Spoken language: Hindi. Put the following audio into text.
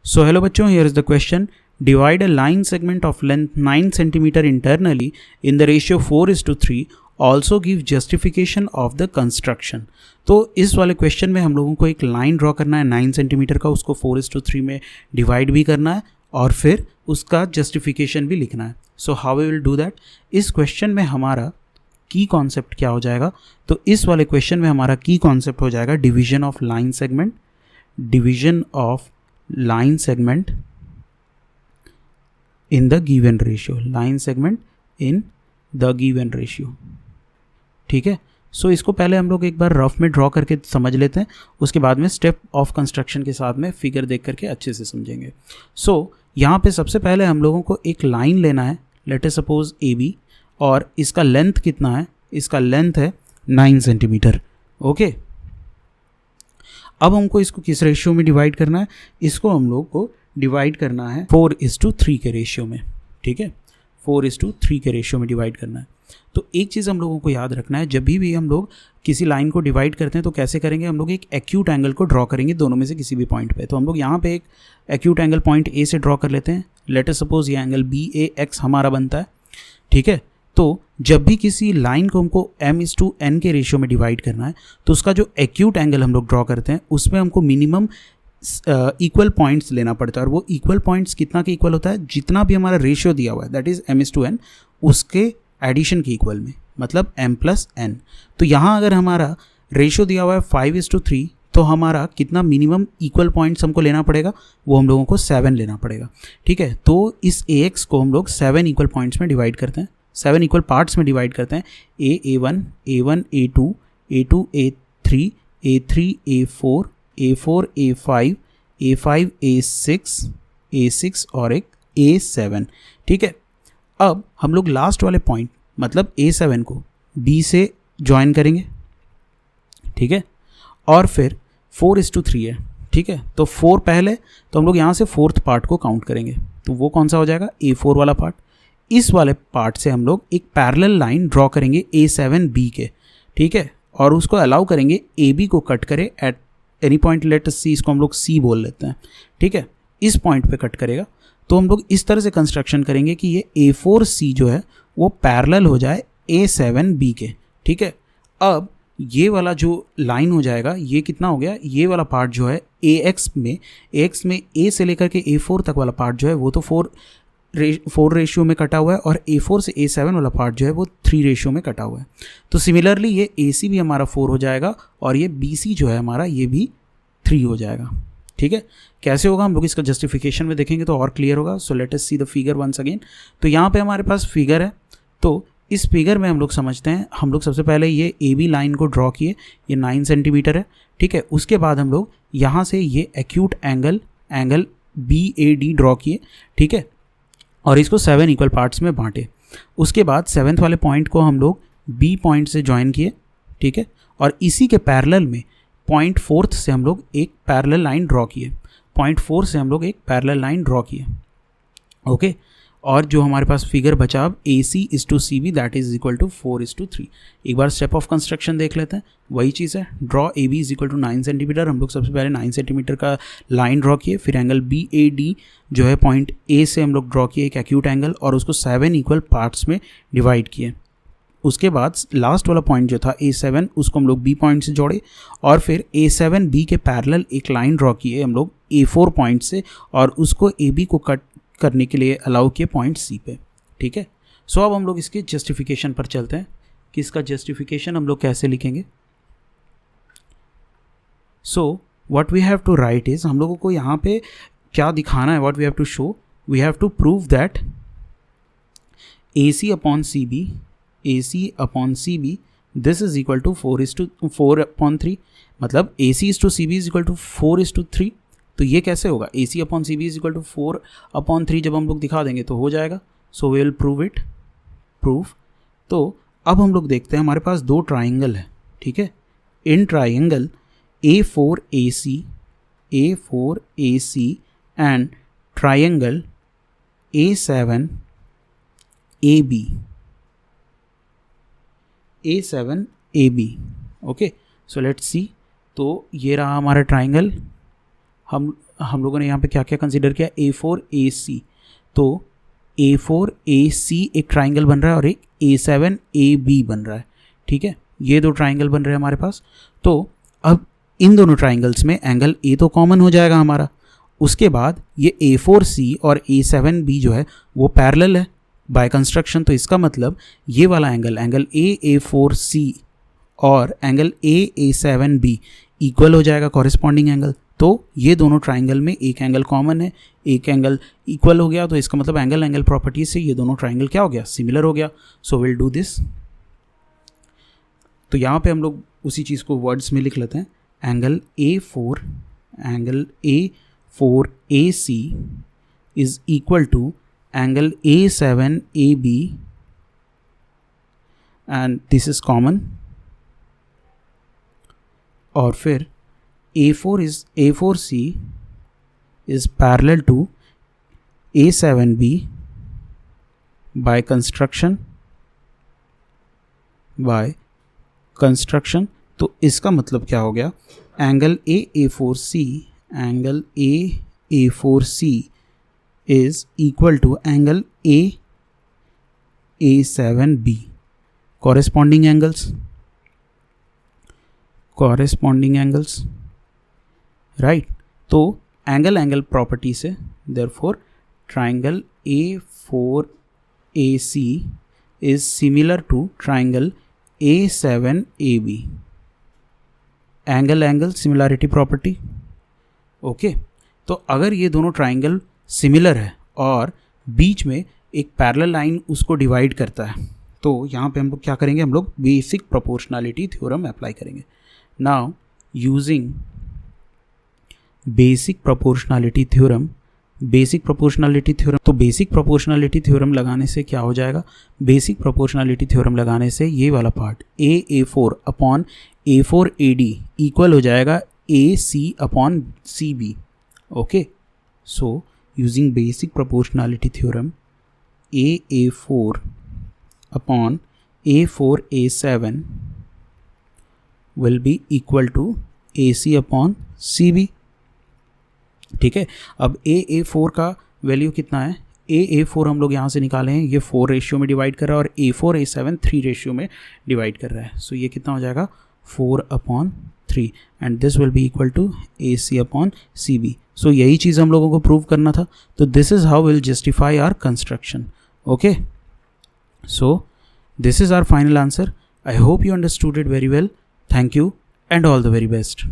So hello बच्चों, here is the question. Divide a line segment of length 9 cm internally in the ratio 4:3. Also give justification of the construction. तो इस वाले क्वेश्चन में हम लोगों को एक लाइन ड्रॉ करना है 9 सेंटीमीटर का, उसको 4:3 में डिवाइड भी करना है और फिर उसका जस्टिफिकेशन भी लिखना है. So how we will do that. इस क्वेश्चन में हमारा की कॉन्सेप्ट क्या हो जाएगा, तो इस वाले क्वेश्चन में हमारा की कॉन्सेप्ट हो जाएगा division of line segment. Division of line segment in the given ratio. line segment in the given ratio. ठीक है. सो इसको पहले हम लोग एक बार रफ में ड्रॉ करके समझ लेते हैं, उसके बाद में स्टेप ऑफ कंस्ट्रक्शन के साथ में फिगर देख करके अच्छे से समझेंगे. सो यहाँ पे सबसे पहले हम लोगों को एक लाइन लेना है, let us suppose A B, और इसका लेंथ कितना है, इसका लेंथ है 9 सेंटीमीटर. ओके. अब हमको इसको किस रेशियो में डिवाइड करना है, इसको हम लोग को डिवाइड करना है 4:3 के रेशियो में. ठीक है, 4:3 के रेशियो में डिवाइड करना है. तो एक चीज़ हम लोगों को याद रखना है, जब भी हम लोग किसी लाइन को डिवाइड करते हैं तो कैसे करेंगे, हम लोग एक एक्यूट एंगल को ड्रॉ करेंगे दोनों में से किसी भी पॉइंट पे. तो हम लोग यहाँ पे एक एक्यूट एंगल पॉइंट ए से ड्रॉ कर लेते हैं. लेट अस सपोज ये एंगल BAX हमारा बनता है. ठीक है. तो जब भी किसी लाइन को हमको m/n के रेशियो में डिवाइड करना है तो उसका जो एक्यूट एंगल हम लोग ड्रॉ करते हैं उसमें हमको मिनिमम इक्वल पॉइंट्स लेना पड़ता है. और वो इक्वल पॉइंट्स कितना के इक्वल होता है, जितना भी हमारा रेशियो दिया हुआ है दैट इज m/n उसके एडिशन के इक्वल में, मतलब m+n. तो यहाँ अगर हमारा रेशियो दिया हुआ है 5:3 तो हमारा कितना मिनिमम इक्वल पॉइंट्स हमको लेना पड़ेगा, वो हम लोगों को 7 लेना पड़ेगा. ठीक है. तो इस AX को हम लोग 7 इक्वल पॉइंट्स में डिवाइड करते हैं, 7 इक्वल पार्ट्स में डिवाइड करते हैं. A1 A1 A2 A2 A3 A3 A4 A4 A5 A5 A6 A6 और एक A7. ठीक है. अब हम लोग लास्ट वाले पॉइंट मतलब A7 को B से ज्वाइन करेंगे. ठीक है. और फिर 4:3 है. ठीक है. तो 4 पहले, तो हम लोग यहाँ से 4th पार्ट को काउंट करेंगे. तो वो कौन सा हो जाएगा, A4 वाला पार्ट. इस वाले पार्ट से हम लोग एक पैरेलल लाइन ड्रॉ करेंगे A7B के. ठीक है. और उसको अलाउ करेंगे AB को कट करे at any point. Let us see, इसको हम लोग C बोल लेते हैं. ठीक है. इस पॉइंट पे कट करेगा. तो हम लोग इस तरह से कंस्ट्रक्शन करेंगे कि ये A4C जो है वो पैरेलल हो जाए A7B के. ठीक है. अब ये वाला जो लाइन हो जाएगा, ये कितना हो गया, ये वाला पार्ट जो है AX में A से लेकर के A4 तक वाला पार्ट जो है वो तो 4 रेशियो में कटा हुआ है, और A4 से A7 वाला पार्ट जो है वो 3 रेशियो में कटा हुआ है. तो सिमिलरली ये AC भी हमारा 4 हो जाएगा और ये BC जो है हमारा ये भी 3 हो जाएगा. ठीक है. कैसे होगा हम लोग इसका जस्टिफिकेशन में देखेंगे तो और क्लियर होगा. So let us see the figure once again. तो यहाँ पे हमारे पास फिगर है. तो इस फिगर में हम लोग समझते हैं, हम लोग सबसे पहले ये AB लाइन को ड्रॉ किए, ये 9 सेंटीमीटर है. ठीक है. उसके बाद हम लोग यहाँ से ये एक्यूट एंगल BAD ड्रॉ किए. ठीक है. और इसको 7 इक्वल पार्ट्स में बांटे. उसके बाद 7th वाले पॉइंट को हम लोग B पॉइंट से ज्वाइन किए. ठीक है. और इसी के पैरेलल में पॉइंट 4th से हम लोग एक पैरेलल लाइन ड्रॉ किए. पॉइंट 4 से हम लोग एक पैरेलल लाइन ड्रॉ किए. ओके. और जो हमारे पास फिगर बचा अब AC/CB that is equal to 4:3. एक बार स्टेप ऑफ कंस्ट्रक्शन देख लेते हैं. वही चीज़ है, draw AB is equal to 9 centimetre. हम लोग सबसे पहले 9 सेंटीमीटर का लाइन ड्रॉ किए, फिर एंगल BAD जो है पॉइंट A से हम लोग ड्रॉ किए एक एक्यूट एंगल, और उसको 7 इक्वल पार्ट्स में डिवाइड किए. उसके बाद लास्ट वाला पॉइंट जो था A7 उसको हम लोग B पॉइंट से जोड़े, और फिर A7B के पैरेलल एक लाइन ड्रॉ किए हम लोग A4 पॉइंट से, और उसको AB को कट करने के लिए अलाउ किए पॉइंट C पे. ठीक है. सो अब हम लोग इसके जस्टिफिकेशन पर चलते हैं कि इसका जस्टिफिकेशन हम लोग कैसे लिखेंगे. So what we have to write is, हम लोगों को यहाँ पे क्या दिखाना है, what we have to show, we have to prove that AC/CB this is equal to 4:3. मतलब AC/CB इज इक्वल टू 4:3. तो ये कैसे होगा, AC/CB इज इक्वल टू 4/3 जब हम लोग दिखा देंगे तो हो जाएगा. So we will prove it. Proof. तो अब हम लोग देखते हैं, हमारे पास 2 ट्राइंगल है. ठीक है. In triangle A4AC and triangle A7AB. Okay. So let's see. तो ये रहा हमारा ट्राइंगल. हम लोगों ने यहाँ पे क्या क्या कंसिडर किया, A4AC, तो A4AC एक ट्राइंगल बन रहा है और एक A7AB बन रहा है, ठीक है, ये दो ट्राइंगल बन रहे हैं हमारे पास। तो अब इन दोनों ट्राइंगल्स में एंगल A तो कॉमन हो जाएगा हमारा, उसके बाद ये A4C और A7B जो है वो पैरेलल है बाय कंस्ट्रक्शन, तो इसका मतलब ये वाला एंगल A4C और एंगल A7B इक्वल हो जाएगा कॉरेस्पॉन्डिंग एंगल। तो ये दोनों ट्राइंगल में एक एंगल कॉमन है, एक एंगल इक्वल हो गया, तो इसका मतलब एंगल प्रॉपर्टी से ये दोनों ट्राइंगल क्या हो गया, सिमिलर हो गया। So will do this. तो यहाँ पे हम लोग उसी चीज़ को वर्ड्स में लिख लेते हैं, angle A4AC is equal to angle A7AB and this is common, और फिर A4C is parallel to A7B by construction, तो इसका मतलब क्या हो गया, angle A4C is equal to angle A7B, corresponding angles, right. तो एंगल प्रॉपर्टी से therefore triangle A4AC is similar to triangle A7AB, angle similarity property. Okay, तो अगर ये दोनों ट्राइंगल सिमिलर है और बीच में एक पैरेलल लाइन उसको डिवाइड करता है, तो यहाँ पे हम लोग क्या करेंगे, हम लोग बेसिक प्रोपोर्शनैलिटी थ्योरम अप्लाई करेंगे। Now using basic proportionality theorem, तो बेसिक प्रोपोर्शनैलिटी थ्योरम लगाने से क्या हो जाएगा, बेसिक प्रोपोर्शनैलिटी थ्योरम लगाने से ये वाला part A4 upon A4AD equal हो जाएगा AC upon CB। Okay, so using basic proportionality theorem A4 upon A4A7 will be equal to AC upon CB, ठीक है। अब A4 का वैल्यू कितना है, A4 हम लोग यहाँ से निकाले हैं, ये 4 रेशियो में डिवाइड कर रहा है और A4A7 3 रेशियो में डिवाइड कर रहा है, सो ये कितना हो जाएगा 4/3 and this will be equal to AC upon CB। So यही चीज़ हम लोगों को प्रूव करना था, तो this is how will justify our construction. Okay, so this is our final answer. I hope you understood it very well. Thank you and all the very best.